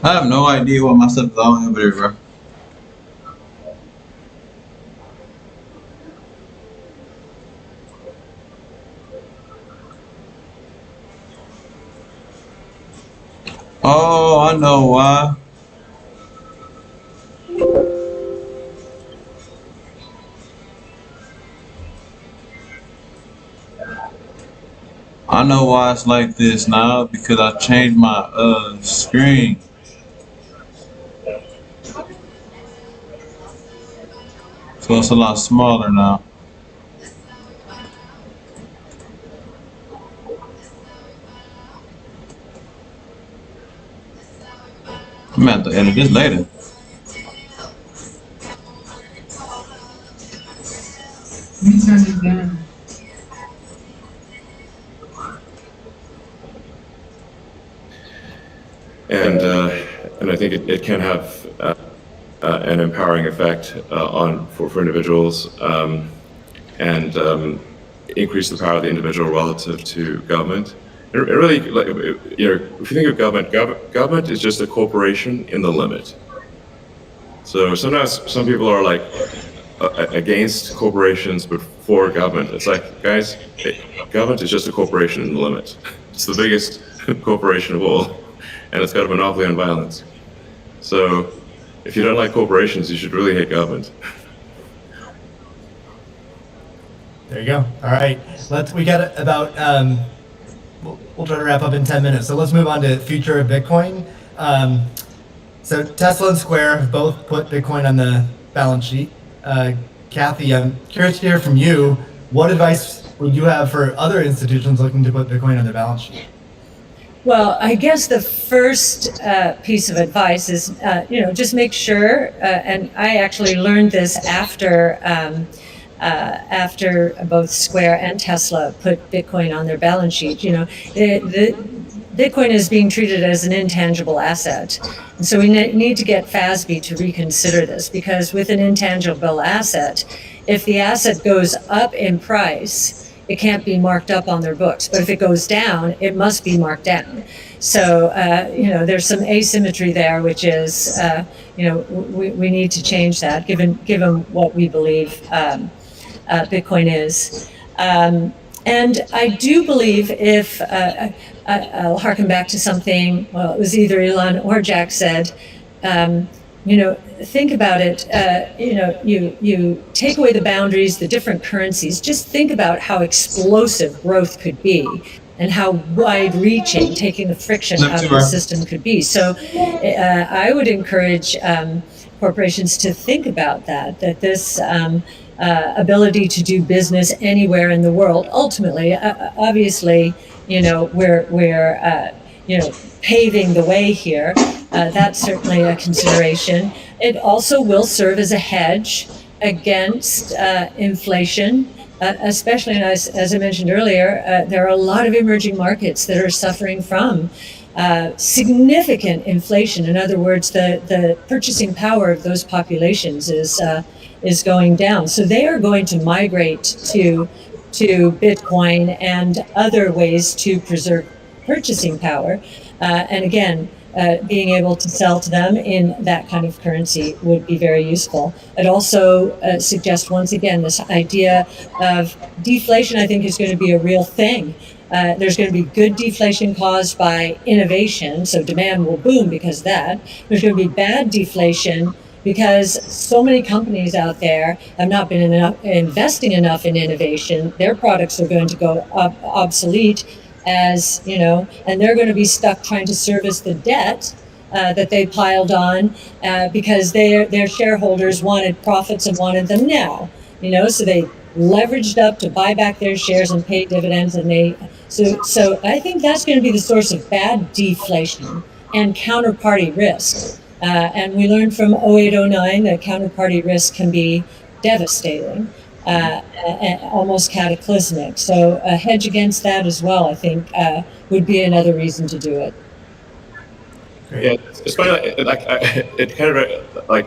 I have no idea what my stuff is on over there, bro. Oh, I know why. I know why it's like this now because I changed my screen. So it's a lot smaller now. I'm gonna have to edit this later. Let me turn this down. And I think it can have an empowering effect on for individuals and increase the power of the individual relative to government. It really, like, if you think of government is just a corporation in the limit. So sometimes some people are like against corporations but for government. It's like, guys, government is just a corporation in the limit. It's the biggest corporation of all, and it's got a monopoly on violence. So if you don't like corporations, you should really hate government. There you go. All right. We got about, we'll try to wrap up in 10 minutes. So let's move on to future of Bitcoin. So Tesla and Square both put Bitcoin on the balance sheet. Kathy, I'm curious to hear from you. What advice would you have for other institutions looking to put Bitcoin on their balance sheet? Well, I guess the first piece of advice is, just make sure, and I actually learned this after both Square and Tesla put Bitcoin on their balance sheet. The Bitcoin is being treated as an intangible asset. And so we need to get FASB to reconsider this, because with an intangible asset, if the asset goes up in price, it can't be marked up on their books. But if it goes down, it must be marked down. So, there's some asymmetry there, which is, we need to change that, given what we believe Bitcoin is. And I do believe if, I'll harken back to something, well, it was either Elon or Jack said, think about it, you take away the boundaries, the different currencies, just think about how explosive growth could be and how wide-reaching taking the friction out of the system could be. So I would encourage corporations to think about that this ability to do business anywhere in the world, ultimately, obviously, we're paving the way here. That's certainly a consideration. It also will serve as a hedge against inflation, especially, and as I mentioned earlier, there are a lot of emerging markets that are suffering from significant inflation. In other words, the purchasing power of those populations is going down. So they are going to migrate to Bitcoin and other ways to preserve purchasing power. And again, being able to sell to them in that kind of currency would be very useful. I'd also suggest, once again, this idea of deflation, I think, is going to be a real thing. There's going to be good deflation caused by innovation, so demand will boom because of that. There's going to be bad deflation because so many companies out there have not been investing enough in innovation. Their products are going to go obsolete, and they're going to be stuck trying to service the debt that they piled on because their shareholders wanted profits and wanted them now. So they leveraged up to buy back their shares and pay dividends, and so I think that's going to be the source of bad deflation and counterparty risk. And we learned from 0809 that counterparty risk can be devastating. almost cataclysmic. So a hedge against that as well, I think, would be another reason to do it. Yeah, it's funny. It kind of like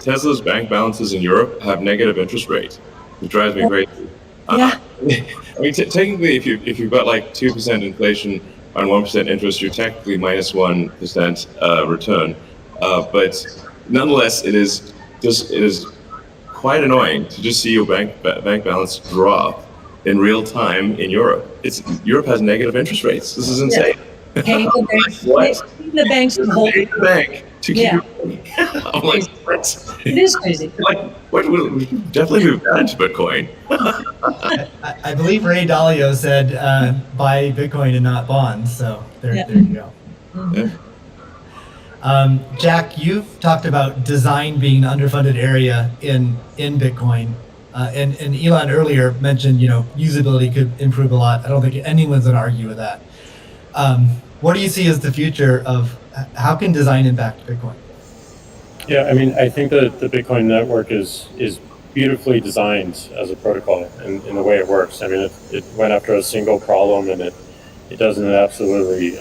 Tesla's bank balances in Europe have negative interest rates. It drives me crazy. Yeah. I mean, technically, if you've got like 2% inflation on 1% interest, you're technically minus 1% return. But nonetheless, it is quite annoying to just see your bank balance drop in real time in Europe. Europe has negative interest rates. This is insane. Paying the banks, What? paying the banks to hold. Paying the bank to keep Yeah. your money. I'm like, what? It is crazy. Like, what? We should definitely move that into Bitcoin. I believe Ray Dalio said buy Bitcoin and not bonds. So there you go. Yeah. Jack, you've talked about design being an underfunded area in Bitcoin. And Elon earlier mentioned, usability could improve a lot. I don't think anyone's going to argue with that. What do you see as the future of how can design impact Bitcoin? Yeah, I mean, I think that the Bitcoin network is beautifully designed as a protocol in the way it works. I mean, it went after a single problem and it does in an absolutely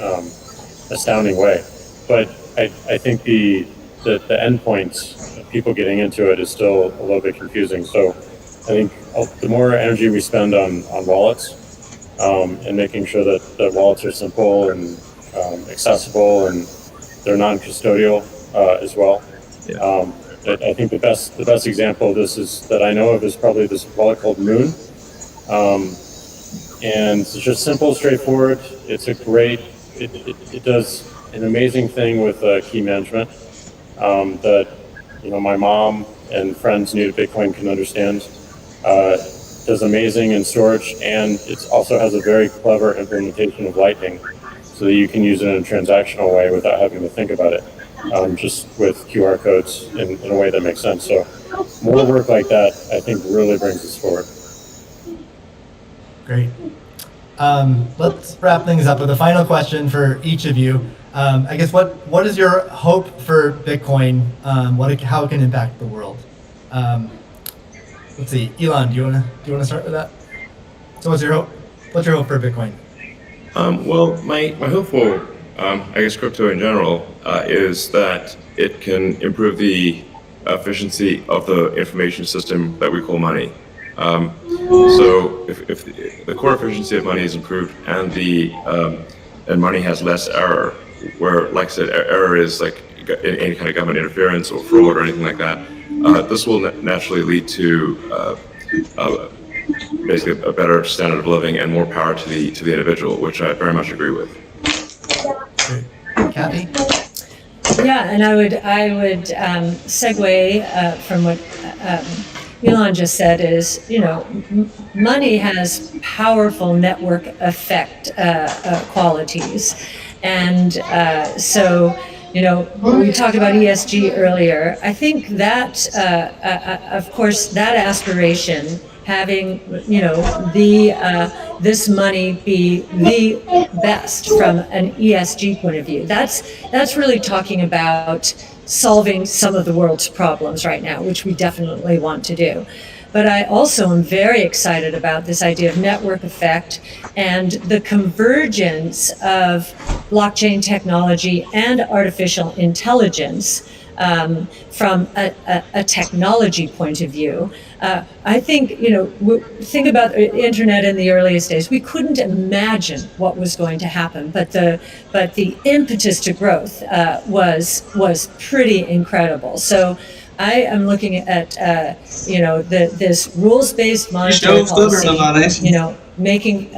astounding way. But I think the endpoints of people getting into it is still a little bit confusing. So I think the more energy we spend on wallets and making sure that wallets are simple and accessible and they're non-custodial as well. Yeah. I think the best example of this is that I know of is probably this wallet called Moon, and it's just simple, straightforward. It's it does an amazing thing with key management that my mom and friends new to Bitcoin can understand. Does amazing in storage, and it also has a very clever implementation of Lightning, so that you can use it in a transactional way without having to think about it. Just with QR codes in a way that makes sense. So more work like that, I think, really brings us forward. Great. Let's wrap things up with a final question for each of you. I guess what is your hope for Bitcoin? How it can impact the world? Let's see, Elon, do you wanna start with that? So what's your hope? What's your hope for Bitcoin? Well, my hope for I guess crypto in general is that it can improve the efficiency of the information system that we call money. So if the core efficiency of money is improved and and money has less error, where like I said, error is like any kind of government interference or fraud or anything like that, this will naturally lead to basically a better standard of living and more power to the individual, which I very much agree with. Kathy? Yeah, and I would segue from what Elon just said is, money has powerful network effect qualities. And so, we talked about ESG earlier. I think that, of course, that aspiration, having, this money be the best from an ESG point of view. That's really talking about solving some of the world's problems right now, which we definitely want to do. But I also am very excited about this idea of network effect and the convergence of blockchain technology and artificial intelligence from a technology point of view. I think, think about the internet in the earliest days. We couldn't imagine what was going to happen, but the impetus to growth was pretty incredible. So I am looking at this rules-based monetary policy, making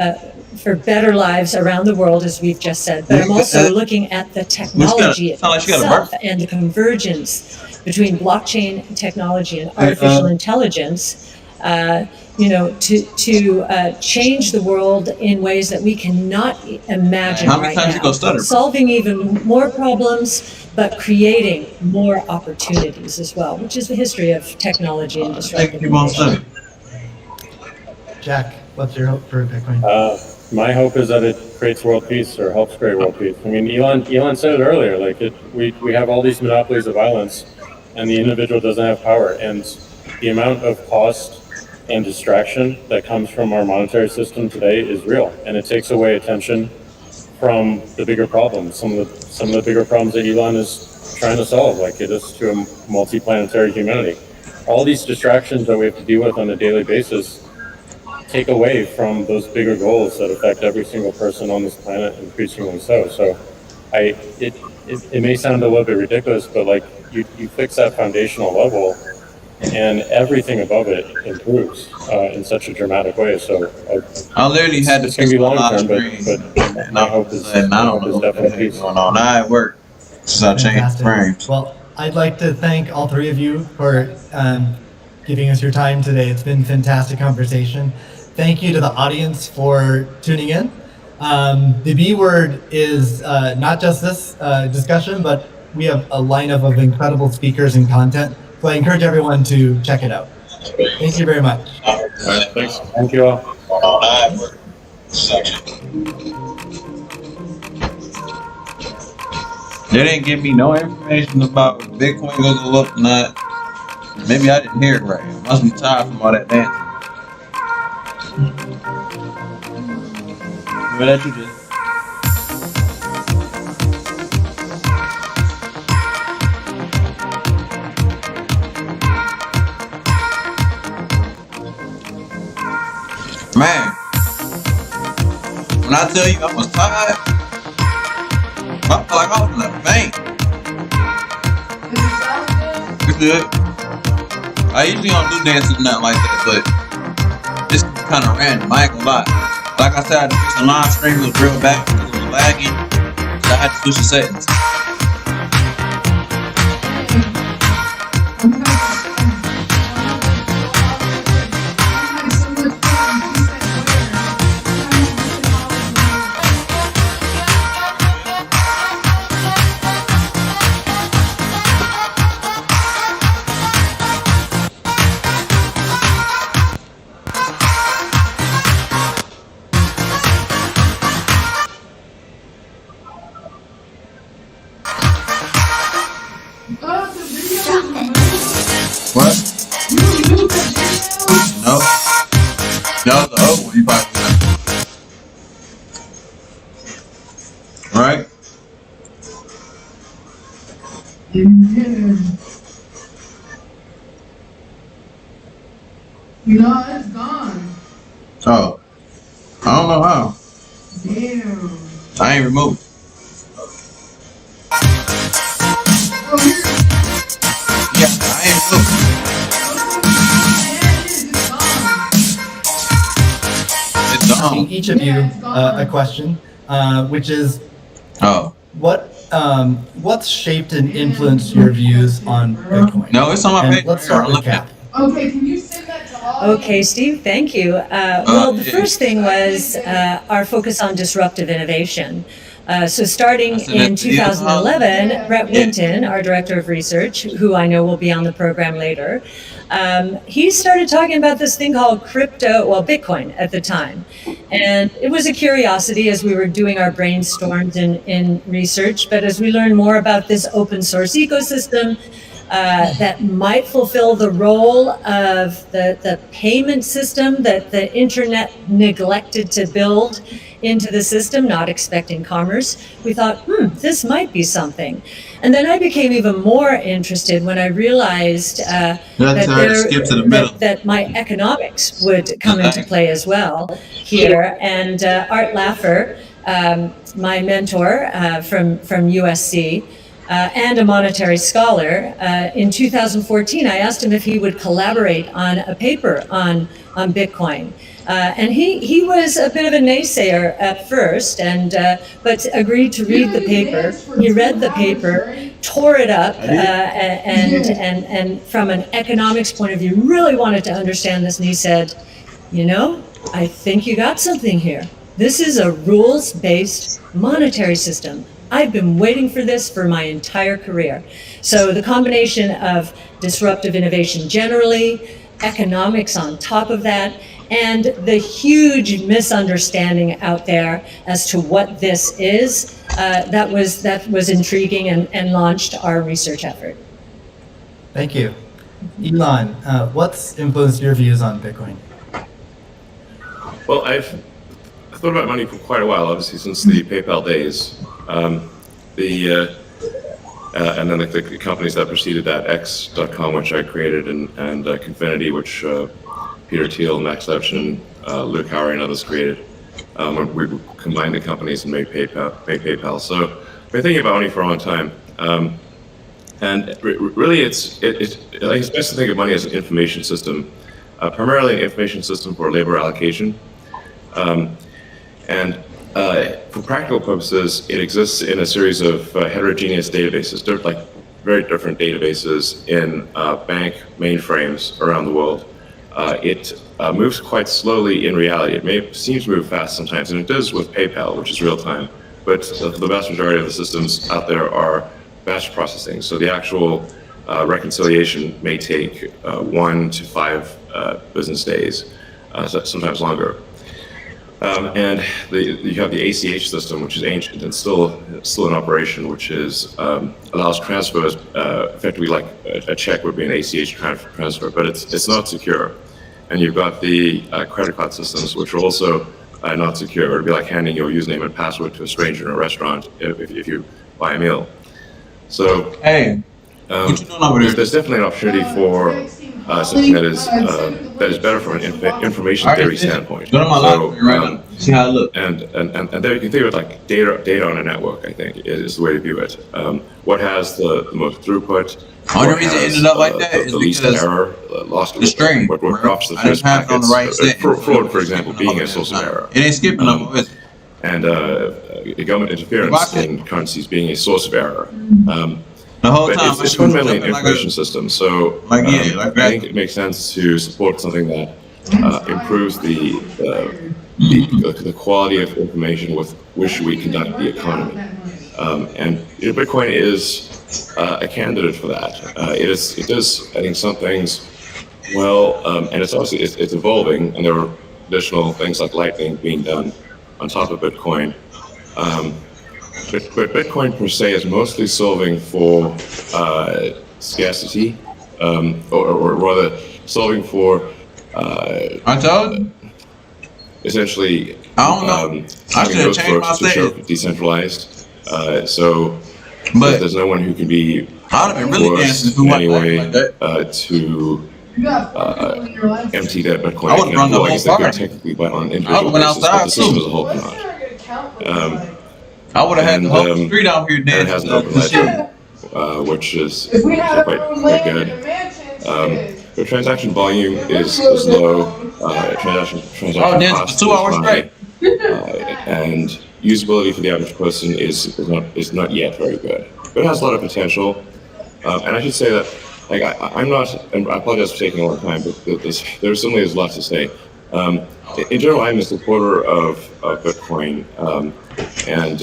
for better lives around the world, as we've just said. But I'm also looking at the technology itself and the convergence between blockchain technology and artificial intelligence, to change the world in ways that we cannot imagine right now. Solving even more problems, but creating more opportunities as well, which is the history of technology and disruptive innovation. Jack, what's your hope for Bitcoin? My hope is that it creates world peace or helps create world peace. I mean, Elon said it earlier, we have all these monopolies of violence and the individual doesn't have power. And the amount of cost and distraction that comes from our monetary system today is real, and it takes away attention from the bigger problems. Some of the bigger problems that Elon is trying to solve, like get us to a multi-planetary humanity. All these distractions that we have to deal with on a daily basis take away from those bigger goals that affect every single person on this planet, increasingly so. So, it may sound a little bit ridiculous, but like you fix that foundational level, and everything above it improves in such a dramatic way. So I literally had to it's going fix to be my long lock term, screen, but and my I hope was is, saying, I don't know what the definitely heck's peace. going on. Now it worked since I changed the Fantastic. frames. Well, I'd like to thank all three of you for giving us your time today. It's been a fantastic conversation. Thank you to the audience for tuning in. The B word is not just this discussion, but we have a lineup of incredible speakers and content. So I encourage everyone to check it out. Thank you very much. All right, thanks. Thank you all. They didn't give me no information about if Bitcoin gonna go up or not. Maybe I didn't hear it right. I must be tired from all that dancing. What that you did? Man, when I tell you I was tired, I felt like I was gonna faint. It's good. I usually don't do dances or nothing like that, but it's kind of random. I ain't gonna lie. Like I said, I had to fix the live stream. It was real bad. It was lagging, so I had to switch the settings. What? No. No, the other one you probably got. Right? No, it's gone. Oh. I don't know how. Damn. I ain't removed. Oh, here. Yeah, I ain't removed. It's Asking gone. each of you a question, which is Oh. what's shaped and influenced your views on Bitcoin? No, it's on my And page. let's start with Look at Kathy. Okay, can you send that to all? Okay, Steve, thank you. Well, the yeah. first thing was our focus on disruptive innovation. So starting That's in it. 2011, Yeah. Brett Winton, our director of research, who I know will be on the program later, he started talking about this thing called Bitcoin at the time. And it was a curiosity as we were doing our brainstorms in research, but as we learned more about this open source ecosystem, that might fulfill the role of the payment system that the internet neglected to build into the system, not expecting commerce. We thought, this might be something. And then I became even more interested when I realized skip to the middle. that my economics would come into play as well here. And Art Laffer, my mentor from USC, and a monetary scholar, in 2014, I asked him if he would collaborate on a paper on Bitcoin. And he was a bit of a naysayer at first, but agreed to read the paper. He read the paper, tore it up, and from an economics point of view, really wanted to understand this. And he said, I think you got something here. This is a rules-based monetary system. I've been waiting for this for my entire career. So the combination of disruptive innovation generally, economics on top of that, and the huge misunderstanding out there as to what this is, that was intriguing and launched our research effort. Thank you. Elon, what's influenced your views on Bitcoin? Well, I've thought about money for quite a while, obviously since the PayPal days. And then the companies that preceded that, X.com, which I created, and Confinity, which Peter Thiel, Max Levchin, Luke Howry, and others created. When we combined the companies and made PayPal. So I've been thinking about money for a long time. And really, it's best to think of money as an information system, primarily an information system for labor allocation. And for practical purposes, it exists in a series of heterogeneous databases, like very different databases in bank mainframes around the world. It moves quite slowly in reality. It seems to move fast sometimes, and it does with PayPal, which is real time. But the vast majority of the systems out there are batch processing. So the actual reconciliation may take 1 to 5 business days, sometimes longer. And you have the ACH system, which is ancient and still in operation, which allows transfers effectively like a check would be an ACH transfer, but it's not secure. And you've got the credit card systems, which are also not secure. It would be like handing your username and password to a stranger in a restaurant if you buy a meal. So Hey, what you doing over there? there's definitely an opportunity for something that is better from an information theory standpoint. Go to my library right now. See how it looks. And there you can think of it like data on a network, I think, is the way to view it. What has the most throughput? Only reason it ended up like that is the least because error, lost the string, what bro. drops the I didn't first have it on the packets. right setting. Fraud, for example, being a source of error. It ain't skipping no more, is it? And government interference in currencies being a source of error. The whole But time, it's my shit was fundamentally an jumping like information a... system. So Like, yeah, like I that. think it makes sense to support something that improves the quality of information with which we conduct the economy. And Bitcoin is a candidate for that. It does, I think, some things well, and it's obviously it's evolving, and there are additional things like Lightning being done on top of Bitcoin. But Bitcoin per se is mostly solving for scarcity, or rather solving for I told you. essentially I don't know. I having should have those changed my folks to show setting. decentralized. So But there's no one who can be I'd have been really dancing if we in any went way like that. to You got 4 people in your life. empty that Bitcoin. I would've run the Well, I whole guess they could party. technically buy it on an I individual would've went basis, but outside the system too. as a whole What's cannot. your account look Um, like? I would have had the And, whole street out here And it dancing. has an to open the shit. ledger, which is If we had quite, our own quite land good. and a mansion, shit. The transaction volume is low. Transaction Oh, dancing cost for 2 hours is straight. high, and usability for the average person is not yet very good. But it has a lot of potential. And I should say that, like, I'm not, and I apologize for taking a long time, but there certainly is a lot to say. In general, I'm a supporter of Bitcoin and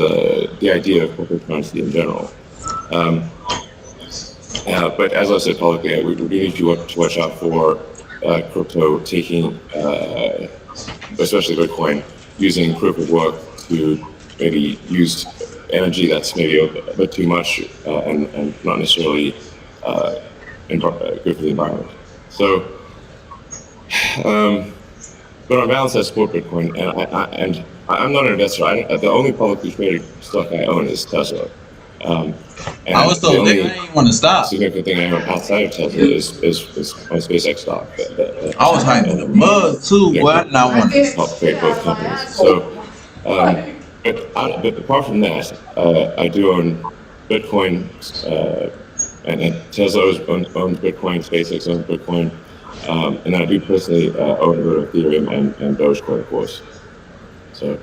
the idea of cryptocurrency in general. But as I said publicly, we do need to watch out for crypto taking, especially Bitcoin, using proof of work to maybe use energy that's maybe a bit too much and not necessarily good for the environment. So, but on balance, I support Bitcoin, and I'm not an investor. The only publicly traded stock I own is Tesla. And I was so the lit, I only didn't want to stop. significant thing I own outside of Tesla is my SpaceX stock. I was hyped in the mud too, boy. I did not want to. Help create both companies. So, but apart from that, I do own Bitcoin, and Tesla owns Bitcoin, SpaceX owns Bitcoin, and then I do personally own a bit of Ethereum and Dogecoin, of course. So.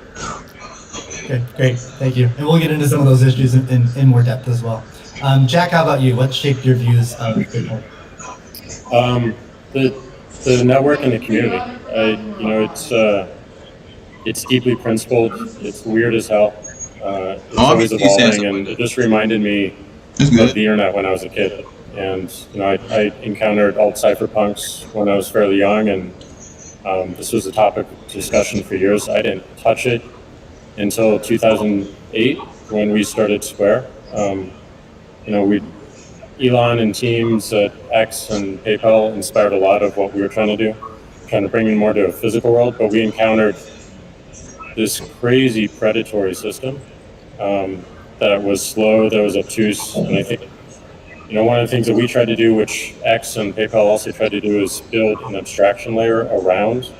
Okay, great, thank you. And we'll get into some of those issues in more depth as well. Jack, how about you? What shaped your views of Bitcoin? The network and the community. It's deeply principled. It's weird as hell. It's always evolving, and it just reminded me of the internet when I was a kid. And I encountered alt cypherpunks when I was fairly young, and this was a topic of discussion for years. I didn't touch it until 2008 when we started Square. Elon and teams at X and PayPal inspired a lot of what we were trying to do, trying to bring in more to a physical world, but we encountered this crazy predatory system that was slow, that was obtuse, and I think one of the things that we tried to do, which X and PayPal also tried to do, is build an abstraction layer around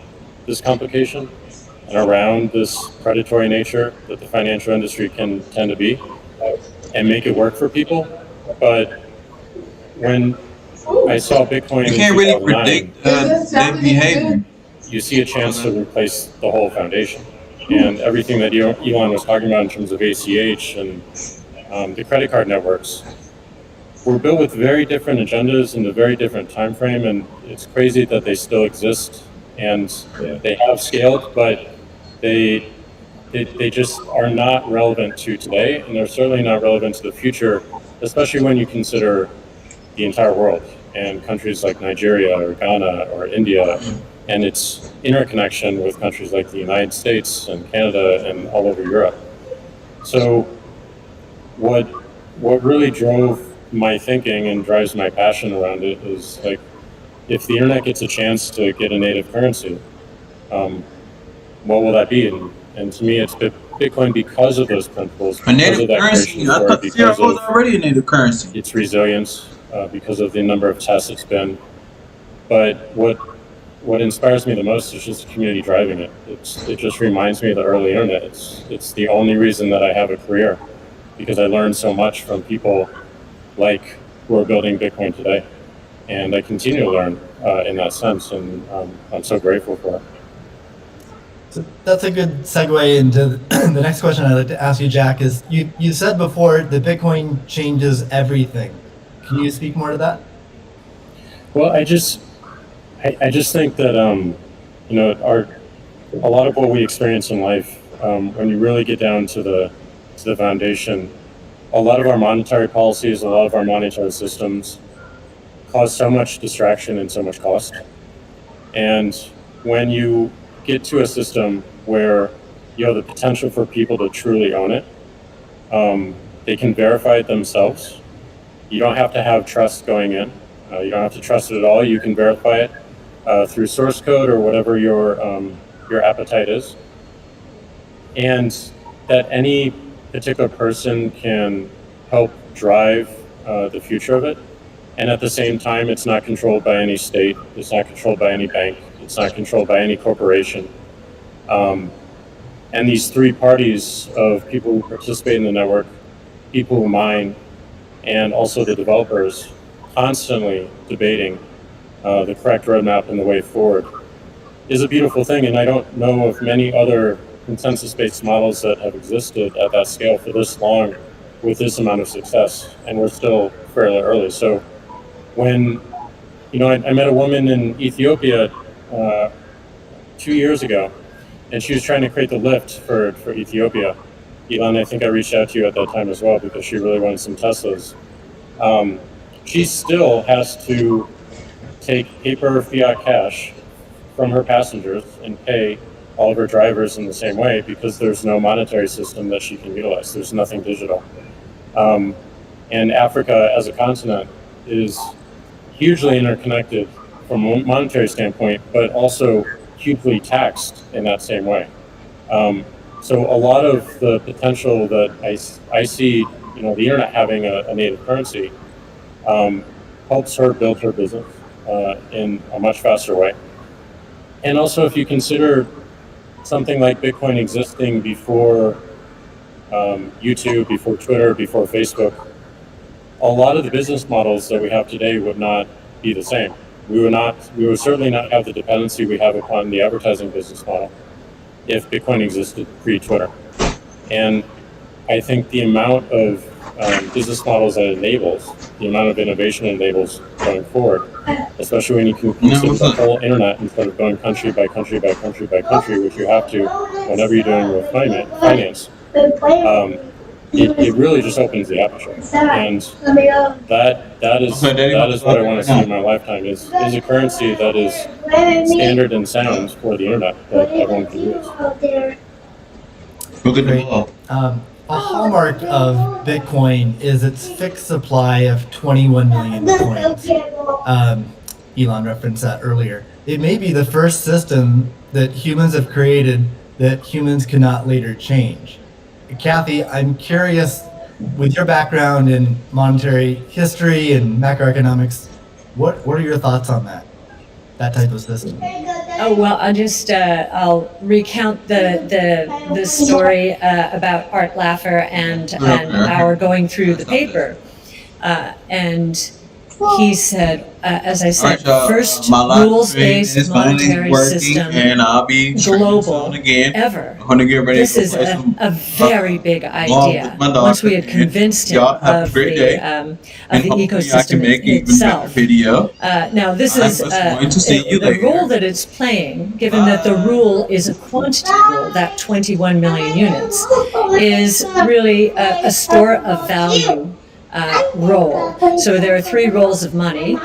this complication and around this predatory nature that the financial industry can tend to be, and make it work for people. But when I saw Bitcoin You in can't really 2009, predict their behavior. you see a chance to replace the whole foundation. And everything that Elon was talking about in terms of ACH and the credit card networks were built with very different agendas in a very different time frame, and it's crazy that they still exist and they have scaled, but they just are not relevant to today, and they're certainly not relevant to the future, especially when you consider the entire world and countries like Nigeria or Ghana or India and its interconnection with countries like the United States and Canada and all over Europe. So what really drove my thinking and drives my passion around it is, like, if the internet gets a chance to get a native currency, what will that be? And to me, it's Bitcoin because of those principles, A because native of that currency? creation I story, thought because Sierra was of already a native currency. its resilience, because of the number of tests it's been. But what inspires me the most is just the community driving it. It just reminds me of the early internet. It's the only reason that I have a career, because I learned so much from people like who are building Bitcoin today, and I continue to learn in that sense, and I'm so grateful for it. So that's a good segue into the next question I'd like to ask you, Jack. Is you said before that Bitcoin changes everything. Can you speak more to that? Well, I just think that a lot of what we experience in life, when you really get down to the foundation, a lot of our monetary policies, a lot of our monetary systems cause so much distraction and so much cost. And when you get to a system where you have the potential for people to truly own it, they can verify it themselves. You don't have to have trust going in. You don't have to trust it at all. You can verify it through source code or whatever your appetite is. And that any particular person can help drive the future of it. And at the same time, it's not controlled by any state. It's not controlled by any bank. It's not controlled by any corporation. And these three parties of people who participate in the network, people who mine, and also the developers, constantly debating the correct roadmap and the way forward, is a beautiful thing. And I don't know of many other consensus-based models that have existed at that scale for this long with this amount of success, and we're still fairly early. So when I met a woman in Ethiopia 2 years ago, and she was trying to create the lift for Ethiopia. Elon, I think I reached out to you at that time as well, because she really wanted some Teslas. She still has to take paper fiat cash from her passengers and pay all of her drivers in the same way, because there's no monetary system that she can utilize. There's nothing digital. And Africa as a continent is hugely interconnected from a monetary standpoint, but also hugely taxed in that same way. So a lot of the potential that I see, the internet having a native currency, helps her build her business in a much faster way. And also, if you consider something like Bitcoin existing before YouTube, before Twitter, before Facebook, a lot of the business models that we have today would not be the same. We would certainly not have the dependency we have upon the advertising business model if Bitcoin existed pre-Twitter. And I think the amount of business models that it enables, the amount of innovation it enables going forward, especially when you can consider the whole internet instead of going country by country by country by country, which you have to whenever you're doing with finance, it really just opens the aperture. And that is what I want to see in my lifetime, is a currency that is standard and sound for the internet that everyone can use. Look at the ball. a hallmark of Bitcoin is its fixed supply of 21 million coins. Elon referenced that earlier. It may be the first system that humans have created that humans cannot later change. Kathy, I'm curious, with your background in monetary history and macroeconomics, what are your thoughts on that type of system? Oh, well, I'll recount the story about Art Laffer and our going through the paper. And he said, as I said, first rules-based monetary system, and I'll be global, again. ever. I'm gonna get ready This to is play some, a very big along with idea. my dog. Once we had convinced him Y'all have a of great the day. of and the hopefully I can ecosystem make an even better itself. video. Now, this I'm is just going to see you the later. role that it's playing, given that the rule is a quantity rule, that 21 million units, is really a store of value role. So there are three roles of money.